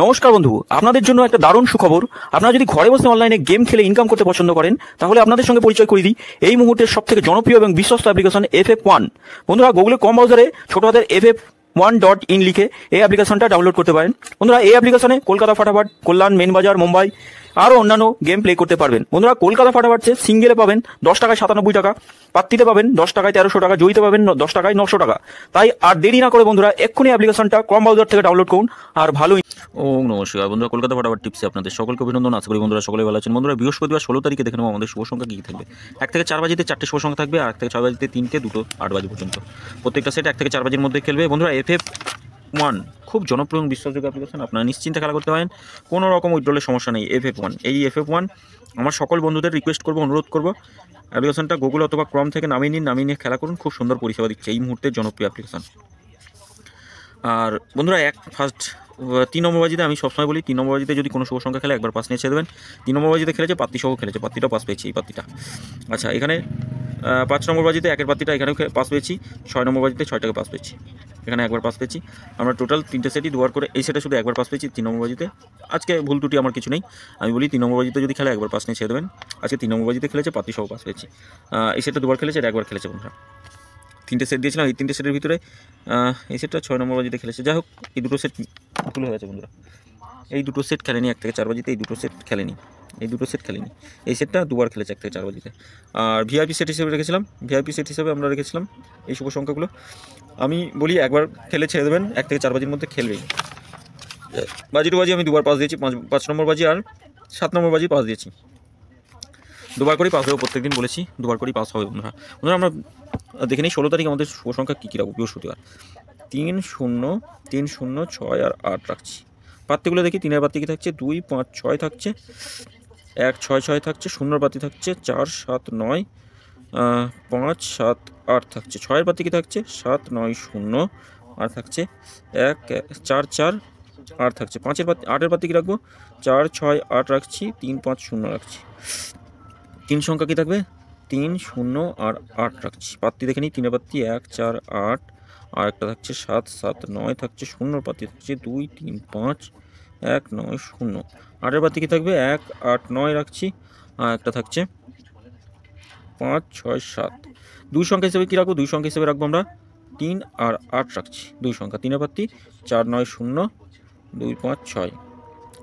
নমস্কার বন্ধু, আপনাদের জন্য একটা দারুণ সুখবর। আপনারা যদি ঘরে বসে অনলাইনে গেম খেলে ইনকাম করতে পছন্দ করেন, তাহলে আপনাদের সঙ্গে পরিচয় করিয়ে দিই এই মুহূর্তের সবথেকে জনপ্রিয় এবং বিশ্বস্ত অ্যাপ্লিকেশন FF1। বন্ধুরা, গুগলে কম ব্রাউজারে ছোট হাতের FF1.in লিখে এই অ্যাপ্লিকেশনটা ডাউনলোড করতে পারেন। বন্ধুরা, এই অ্যাপ্লিকেশনে কলকাতা ফাটাফাট, কল্যাণ, মেন বাজার, মুম্বাই আরও অন্যান্য গেম প্লে করতে পারবেন। বন্ধুরা, কলকাতা ফাটাফাটে সিঙ্গেলে পাবেন 10 টাকায় 97 টাকা, পাত্তিতে পাবেন 10 টাকায় 1300 টাকা, জয়ীতে পাবেন 10 টাকায় 900 টাকা। তাই আর দেরি না করে বন্ধুরা এক্ষুনি অ্যাপ্লিকেশনটা ক্রম ব্রাউজার থেকে ডাউনলোড করুন আর ভালোই। নমস্কার বন্ধুরা, কলকাতা ফাটাফাট টিপসে আপনাদের সকলকে অভিনন্দন। আশা করি বন্ধুরা সকলে ভালো আছেন। বন্ধুরা, বৃহস্পতিবার 16 তারিখে দেখে নেবো আমাদের শুভ সংখ্যা কী থাকবে। 1 থেকে 4 বাজিতে 4টে শুভ সংখ্যা থাকবে, আর 1 থেকে 6 বাজিতে 3টে, 2টো 8 বাজি পর্যন্ত। প্রত্যেকটা সেট 1 থেকে 4 বাজির মধ্যে খেলবে। বন্ধুরা, FF1 খুব জনপ্রিয় এবং বিশ্বাসযোগ্য অ্যাপ্লিকেশন। আপনারা নিশ্চিন্তে খেলা করতে পারেন, কোনো রকম উইথড্রলের সমস্যা নেই। এই FF1 আমার সকল বন্ধুদের রিকোয়েস্ট করবো, অনুরোধ করবো, অ্যাপ্লিকেশনটা গুগল অথবা ক্রম থেকে নামিয়ে নিয়ে খেলা করুন। খুব সুন্দর পরিষেবা দিচ্ছে এই মুহূর্তে জনপ্রিয় অ্যাপ্লিকেশন। আর বন্ধুরা, ফার্স্ট 3 নম্বর বাজিতে আমি সবসময় বলি, 3 নম্বর বাজিতে যদি কোনো শুভ সংখ্যা খেলে একবার পাস নিয়ে ছেড়ে দেবেন। 3 নম্বর বাজিতে খেলেছে, পাত্তি সহ খেলেছে, পাত্তিটাও পাস পেয়েছি এই পাত্তিটা। আচ্ছা, এখানে 5 নম্বর বাজিতে একের পাত্তিটা এখানেও পাস পেয়েছি। 6 নম্বর বাজিতে 6টাকে পাস পেয়েছি, এখানে একবার পাস পেয়েছি। আমরা টোটাল 3টে সেটই দুবার করে, এই সেটে শুধু একবার পাস পেয়েছি 3 নম্বর বাজিতে। আজকে ভুল ত্রুটি আমার কিছু নেই, আমি বলি 3 নম্বর বাজিতে যদি খেলে একবার পাস নিয়ে ছেড়ে দেবেন। আজকে 3 নম্বর বাজিতে খেলেছে, পাত্তি সহ পাস পেয়েছি। এই সেটটা দুবার খেলেছে, এটা একবার খেলেছে। বন্ধুরা, 3টে সেট দিয়েছিলাম, এই 3টে সেটের ভিতরে এই সেটটা 6 নম্বর বাজিতে খেলেছে। যাই হোক, এই দুটো সেট ভুল হয়ে গেছে বন্ধুরা। এই দুটো সেট খেলেনি 1 থেকে 4 বাজিতে, এই দুটো সেট খেলেনি, এই সেটটা দুবার খেলেছে 1 থেকে 4 বাজিতে। আর ভিআইপি সেট হিসেবে রেখেছিলাম, আমরা রেখেছিলাম এই শুভ সংখ্যাগুলো। আমি বলি একবার খেলে ছেড়ে দেবেন, 1 থেকে 4 বাজির মধ্যে খেলবেই। বাজি টু বাজি আমি দুবার পাস দিয়েছি, 5 নম্বর বাজি আর 7 নম্বর বাজি পাস দিয়েছি। দুবার করেই পাস হবে, প্রত্যেকদিন বলেছি দুবার করেই পাস হবে। বন্ধুরা, আমরা দেখে নিই 16 তারিখ আমাদের শুভ সংখ্যা কী রাখবো। বৃহস্পতিবার 3, 0, 3, 0, 6 আর 8 রাখছি। পাত্তিগুলো দেখি, 3-এর পাত্তি কী থাকছে, 2, 5, 6 থাকছে, 1, 6, 6 থাকছে, 0-এর পাত্তি থাকছে 4, 7, 9, 5, 7, 8 থাকছে। 6-এর পাত্তি কী থাকছে, 7, 9, 0 আর থাকছে 1, 4, 4 আর থাকছে 5-এর পাত্তি। 8-এর পাত্তি কী রাখবো, 4, 6, 8 রাখছি, 3, 5, 0 রাখছি। 3 সংখ্যা কী থাকবে, 3, 0 আর 8 রাখছি। পাত্তি দেখে নিই, 3-এর পাত্তি 1, 4, 8 আর একটা থাকছে 7, 7, 9 থাকছে। 0-এর পাত্তি থাকছে 2, 3, 5, 1, 9, 0। 8-এর পাত্তি কী থাকবে, 1, 8, 9 রাখছি, আর একটা থাকছে 5, 6, 7। 2 সংখ্যা হিসেবে কী রাখবো, 2 সংখ্যা হিসেবে রাখবো আমরা 3 আর 8 রাখছি। 2 সংখ্যা, 3-এর পাত্তি 4, 9, 0, 2, 5, 6।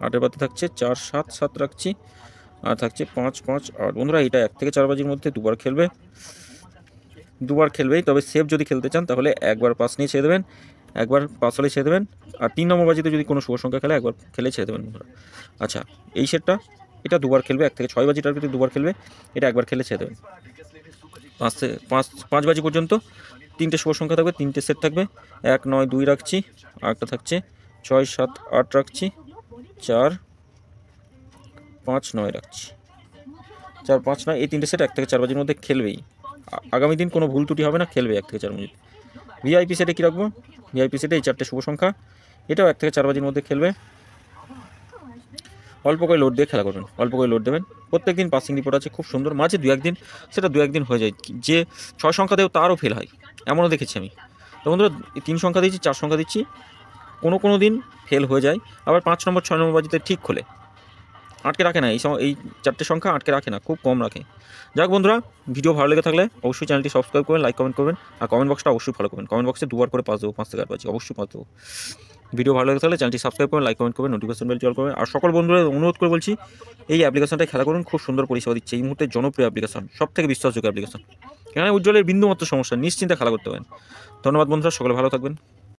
8-এর পাত্তি থাকছে 4, 7, 7 রাখছি, আর থাকছে 5, 5, 8। বন্ধুরা, এটা 1 থেকে 4 বাজির মধ্যে দুবার খেলবেই। তবে সেফ যদি খেলতে চান তাহলে একবার পাস নিয়ে ছেড়ে দেবেন, একবার পাস হলে ছেড়ে দেবেন। আর 3 নম্বর বাজিতে যদি কোনো শুভ সংখ্যা খেলে একবার খেলে ছেড়ে দেবেন। বন্ধুরা, আচ্ছা, এই সেটটা এটা দুবার খেলবে, 1 থেকে 6 বাজিটার ভিতরে দুবার খেলবে, এটা একবার খেলে ছেড়ে দেবেন। 5 বাজি পর্যন্ত 3টে শুভ সংখ্যা থাকবে, 3টে সেট থাকবে। 1, 9, 2 রাখছি, আর একটা থাকছে 6, 7, 8 রাখছি, 4, 5, 9 রাখছি। 4, 5, 9 এই 3টে সেট 1 থেকে 4 বাজির মধ্যে খেলবেই। আগামী দিন কোনো ভুল ত্রুটি হবে না, খেলবে 1 থেকে 4 বাজি। ভিআইপি সেটে কী রাখবো, ভিআইপি সেটে এই 4টে শুভ সংখ্যা, এটাও 1 থেকে 4 বাজির মধ্যে খেলবে। অল্প করে লোড দিয়ে খেলা করবেন, অল্প করে লোড দেবেন। প্রত্যেক দিন পাসিং রিপোর্ট আছে খুব সুন্দর, মাঝে 2-1 দিন সেটা 2-1 দিন হয়ে যায়, যে 6 সংখ্যা দেও তারও ফেল হয়, এমনও দেখেছি আমি। তো বন্ধুরা, 3 সংখ্যা দিচ্ছি, 4 সংখ্যা দিচ্ছি, কোনো দিন ফেল হয়ে যায়। আবার 5 নম্বর 6 নম্বর বাজিতে ঠিক খোলে, আটকে রাখে না। এই 4টে সংখ্যা আটকে রাখে না, খুব কম রাখে। যাক বন্ধুরা, ভিডিও ভালো লেগে থাকলে অবশ্যই চ্যানেলটি সাবস্ক্রাইব করবেন, লাইক কমেন্ট করবেন, আর কমেন্ট বক্সটা অবশ্যই ফলো করবেন। কমেন্ট বক্সে দুবার করে পাস দেবো, 5 থেকে 8 বাজি অবশ্যই পাস দেবো। ভিডিও ভালো লেগে থাকলে চ্যানেলটি সাবস্ক্রাইব করবেন, লাইক কমেন্ট করবেন, নোটিফিকেশন বেল চালু করবেন। আর সকল বন্ধুরা অনুরোধ করে বলছি, এই অ্যাপ্লিকেশনটাই খেলা করুন, খুব সুন্দর পরিষেবা দিচ্ছে এই মুহূর্তে জনপ্রিয় অ্যাপ্লিকেশন, সবথেকে বিশ্বাসযোগ্য অ্যাপ্লিকেশন। এখানে উজ্জ্বলের বিন্দুমাত্র সমস্যা, নিশ্চিন্তে খেলা করতে পারেন। ধন্যবাদ বন্ধুরা, সকলে ভালো থাকবেন।